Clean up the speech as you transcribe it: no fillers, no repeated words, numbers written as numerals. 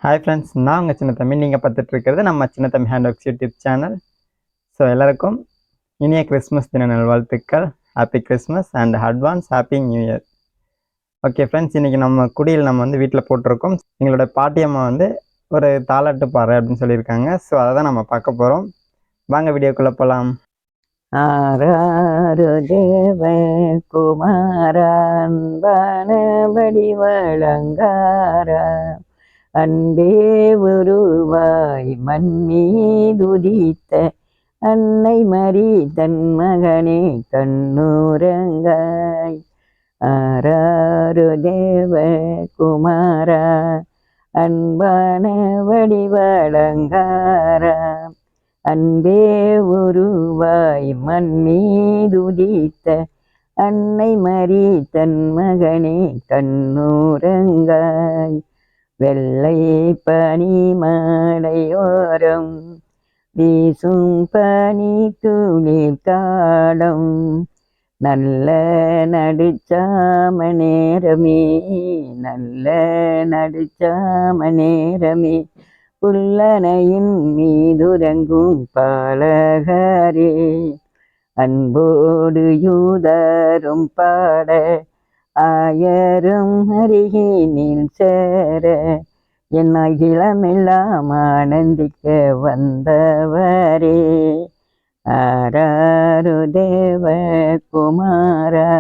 Hi friends, நான் உங்கள் சின்ன தம்பி. நீங்கள் பார்த்துட்டு இருக்கிறது நம்ம சின்ன தம்பி hand works YouTube channel. So எல்லாருக்கும் இனிய கிறிஸ்மஸ் தின நல்வாழ்த்துக்கள். Happy Christmas and advance happy new year. Okay friends, இன்றைக்கி நம்ம குடியில் வீட்டில் போட்டிருக்கோம். எங்களோட பாட்டியம்மா ஒரு தாலாட்டு பாரு அப்படின்னு சொல்லியிருக்காங்க. ஸோ அதை தான் நம்ம பார்க்க போகிறோம். வாங்க வீடியோக்குள்ளே போகலாம். ஆராரு தேவ குமாரன் வனபடி வழங்காரா அன்பே உருவாய் மண்மீதுதித்த அன்னை மரி தன் மகனே கண்ணுரங்காய். ஆராரு தேவ குமாரா அன்பான வடிவழங்காரா அன்பே உருவாய் மண்மீதுதித்த அன்னை மரி தன் மகனே கண்ணுரங்காய். வெள்ளை பனி மலையோரம் வீசும் பனி துளிர் காலம் நல்ல நடுச்சாம நேரமே, நல்ல நடுச்சாம நேரமே புல்லனையின் மீதுறங்கும் பாலகரே. அன்போடு யூதரும் பாட ஆயரும் அருகினில் சேர என் அகிலமெல்லாம் ஆனந்திக்க வந்தவரே. ஆராரு தேவ குமாரா.